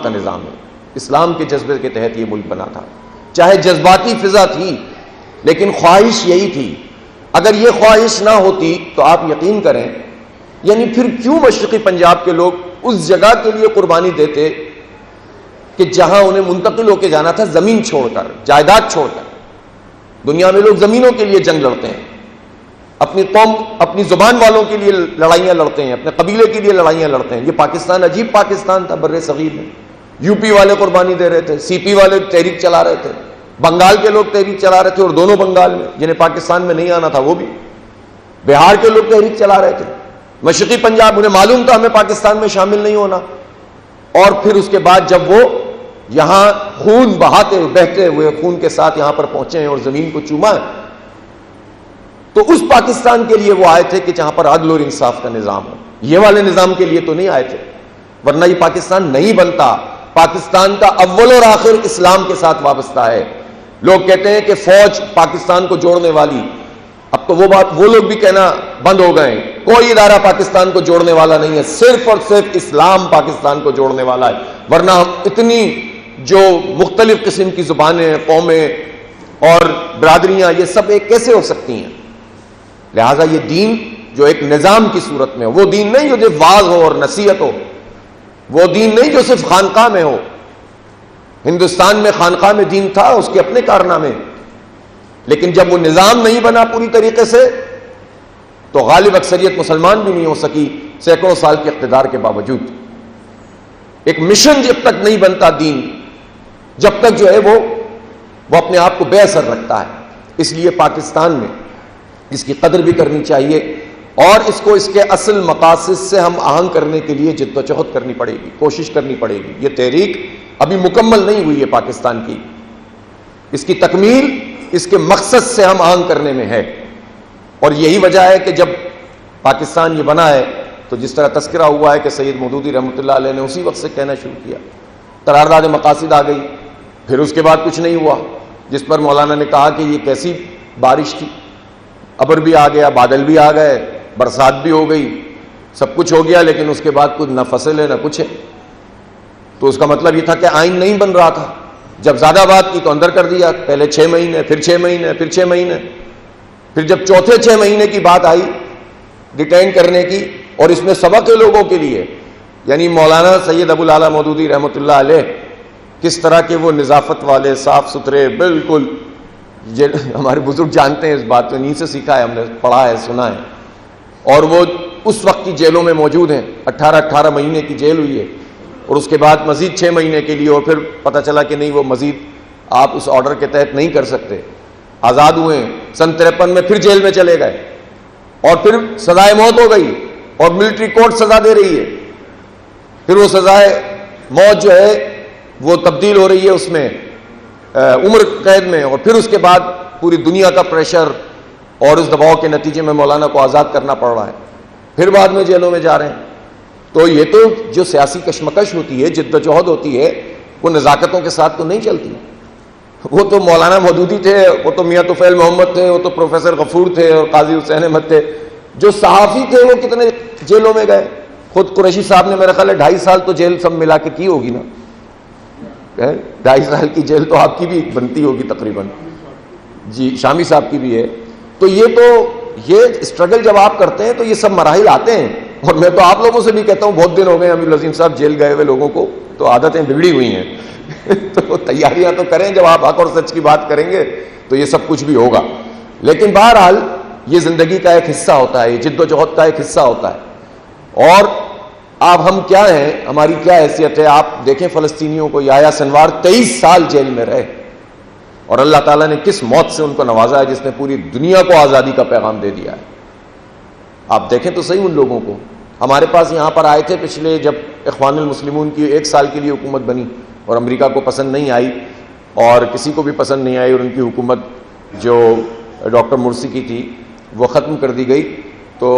کا نظام ہے، اسلام کے جذبے کے تحت یہ ملک بنا تھا، چاہے جذباتی فضا تھی لیکن خواہش یہی تھی۔ اگر یہ خواہش نہ ہوتی تو آپ یقین کریں، یعنی پھر کیوں مشرقی پنجاب کے لوگ اس جگہ کے لیے قربانی دیتے کہ جہاں انہیں منتقل ہو کے جانا تھا، زمین چھوڑ کر، جائیداد چھوڑ کر۔ دنیا میں لوگ زمینوں کے لیے جنگ لڑتے ہیں، اپنی قوم، اپنی زبان والوں کے لیے لڑائیاں لڑتے ہیں، اپنے قبیلے کے لیے لڑائیاں لڑتے ہیں۔ یہ پاکستان عجیب پاکستان تھا بر صغیر میں، یو پی والے قربانی دے رہے تھے، سی پی والے تحریک چلا رہے تھے، بنگال کے لوگ تحریک چلا رہے تھے، اور دونوں بنگال میں، جنہیں پاکستان میں نہیں آنا تھا وہ بھی، بہار کے لوگ تحریک چلا رہے تھے، مشرقی پنجاب، انہیں معلوم تھا ہمیں پاکستان میں شامل نہیں ہونا۔ اور پھر اس کے بعد جب وہ یہاں خون بہتے ہوئے خون کے ساتھ یہاں پر پہنچے ہیں اور زمین کو چوما ہے، تو اس پاکستان کے لیے وہ آئے تھے کہ جہاں پر عدل اور انصاف کا نظام ہو۔ یہ والے نظام کے لیے تو نہیں آئے تھے، ورنہ یہ پاکستان نہیں بنتا۔ پاکستان کا اول اور آخر اسلام کے ساتھ وابستہ ہے۔ لوگ کہتے ہیں کہ فوج پاکستان کو جوڑنے والی، اب تو وہ لوگ بھی کہنا بند ہو گئے، کوئی ادارہ پاکستان کو جوڑنے والا نہیں ہے، صرف اور صرف اسلام پاکستان کو جوڑنے والا ہے۔ ورنہ ہم اتنی جو مختلف قسم کی زبانیں، قومیں اور برادریاں، یہ سب ایک کیسے ہو سکتی ہیں؟ لہٰذا یہ دین جو ایک نظام کی صورت میں ہو، وہ دین نہیں جو صرف واعظ ہو اور نصیحت ہو، وہ دین نہیں جو صرف خانقاہ میں ہو۔ ہندوستان میں خانقاہ میں دین تھا، اس کے اپنے کارنامے، لیکن جب وہ نظام نہیں بنا پوری طریقے سے تو غالب اکثریت مسلمان بھی نہیں ہو سکی سینکڑوں سال کے اقتدار کے باوجود۔ ایک مشن جب تک نہیں بنتا دین، جب تک جو ہے وہ اپنے آپ کو بے اثر رکھتا ہے۔ اس لیے پاکستان میں اس کی قدر بھی کرنی چاہیے، اور اس کو اس کے اصل مقاصد سے ہم آہنگ کرنے کے لیے جد و جہد کرنی پڑے گی، کوشش کرنی پڑے گی۔ یہ تحریک ابھی مکمل نہیں ہوئی ہے پاکستان کی، اس کی تکمیل اس کے مقصد سے ہم آہنگ کرنے میں ہے۔ اور یہی وجہ ہے کہ جب پاکستان یہ بنا ہے تو جس طرح تذکرہ ہوا ہے کہ سید مودودی رحمۃ اللہ علیہ نے اسی وقت سے کہنا شروع کیا، قرارداد مقاصد آ گئی، پھر اس کے بعد کچھ نہیں ہوا، جس پر مولانا نے کہا کہ یہ کیسی بارش تھی، ابر بھی آ گیا، بادل بھی آ گئے، برسات بھی ہو گئی، سب کچھ ہو گیا، لیکن اس کے بعد کچھ نہ فصل ہے نہ کچھ ہے۔ تو اس کا مطلب یہ تھا کہ آئین نہیں بن رہا تھا۔ جب زیادہ بات کی تو اندر کر دیا، پہلے 6 مہینے، پھر 6 مہینے، پھر 6 مہینے، پھر جب چوتھے 6 مہینے کی بات آئی ڈیٹین کرنے کی، اور اس میں سبق ہے لوگوں کے لیے، یعنی مولانا سید ابو الاعلیٰ مودودی رحمۃ اللہ علیہ کس طرح کے وہ نظافت والے، صاف ستھرے، بالکل ہمارے بزرگ جانتے ہیں اس بات کو، انہیں سے سیکھا ہے، ہم نے پڑھا ہے، سنا ہے، اور وہ اس وقت کی جیلوں میں موجود ہیں، 18 مہینے کی جیل ہوئی ہے، اور اس کے بعد مزید 6 مہینے کے لیے، اور پھر پتہ چلا کہ نہیں، وہ مزید آپ اس آرڈر کے تحت نہیں کر سکتے، آزاد ہوئے ہیں۔ سن 53 میں پھر جیل میں چلے گئے، اور پھر سزائے موت ہو گئی، اور ملٹری کورٹ سزا دے رہی ہے، پھر وہ سزائے موت جو ہے وہ تبدیل ہو رہی ہے اس میں عمر قید میں، اور پھر اس کے بعد پوری دنیا کا پریشر اور اس دباؤ کے نتیجے میں مولانا کو آزاد کرنا پڑ رہا ہے، پھر بعد میں جیلوں میں جا رہے ہیں۔ تو یہ تو جو سیاسی کشمکش ہوتی ہے، جد و جہد ہوتی ہے، وہ نزاکتوں کے ساتھ تو نہیں چلتی۔ وہ تو مولانا مودودی تھے، وہ تو میاں طفیل محمد تھے، وہ تو پروفیسر غفور تھے، اور قاضی حسین احمد تھے۔ جو صحافی تھے وہ کتنے جیلوں میں گئے، خود قریشی صاحب نے میرا خیال ہے 2.5 سال تو جیل سب ملا کے کی ہوگی نا، 2.5 سال کی جیل تو آپ کی بھی بنتی ہوگی تقریباً، جی شامی صاحب کی بھی ہے۔ تو یہ اسٹرگل جب آپ کرتے ہیں تو یہ سب مراحل آتے ہیں، اور میں تو آپ لوگوں سے بھی کہتا ہوں، بہت دن ہو گئے امیر العظیم صاحب جیل گئے ہوئے لوگوں کو، تو عادتیں بگڑی ہوئی ہیں تو تیاریاں تو کریں، جب آپ حق اور سچ کی بات کریں گے تو یہ سب کچھ بھی ہوگا۔ لیکن بہرحال یہ زندگی کا ایک حصہ ہوتا ہے، یہ جد و جہد کا ایک حصہ ہوتا ہے۔ اور اب ہم کیا ہیں، ہماری کیا حیثیت ہے؟ آپ دیکھیں فلسطینیوں کو، یحییٰ سنوار 23 سال جیل میں رہے، اور اللہ تعالیٰ نے کس موت سے ان کو نوازا ہے، جس نے پوری دنیا کو آزادی کا پیغام دے دیا ہے۔ آپ دیکھیں تو صحیح ان لوگوں کو۔ ہمارے پاس یہاں پر آئے تھے پچھلے، جب اخوان المسلمون کی 1 سال کے لیے حکومت بنی، اور امریکہ کو پسند نہیں آئی، اور کسی کو بھی پسند نہیں آئی، اور ان کی حکومت جو ڈاکٹر مرسی کی تھی وہ ختم کر دی گئی۔ تو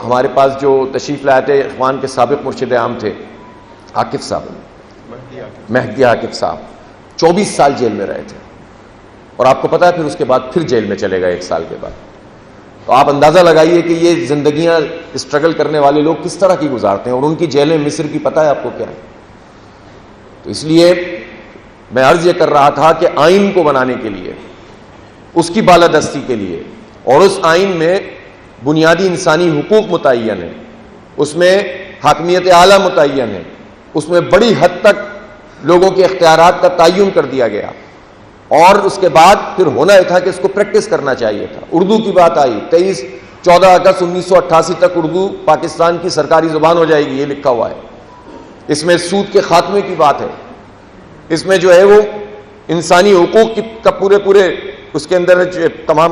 ہمارے پاس جو تشریف لائے تھے اخوان کے سابق مرشد عام تھے عاکف صاحب، مہدی عاکف صاحب، 24 سال جیل میں رہے تھے، اور آپ کو پتا ہے پھر اس کے بعد پھر جیل میں چلے گئے 1 سال کے بعد۔ تو آپ اندازہ لگائیے کہ یہ زندگیاں اسٹرگل کرنے والے لوگ کس طرح کی گزارتے ہیں، اور ان کی جیلیں مصر کی پتہ ہے آپ کو کیا ہے؟ تو اس لیے میں عرض یہ کر رہا تھا کہ آئین کو بنانے کے لیے، اس کی بالادستی کے لیے، اور اس آئین میں بنیادی انسانی حقوق متعین ہیں، اس میں حاکمیت اعلیٰ متعین ہے، اس میں بڑی حد تک لوگوں کے اختیارات کا تعین کر دیا گیا، اور اس کے بعد پھر ہونا یہ تھا کہ اس کو پریکٹس کرنا چاہیے تھا۔ اردو کی بات آئی، 14 اگست 1988 تک اردو پاکستان کی سرکاری زبان ہو جائے گی، یہ لکھا ہوا ہے۔ اس میں سود کے خاتمے کی بات ہے، اس میں جو ہے وہ انسانی حقوق کا پورے اس کے اندر تمام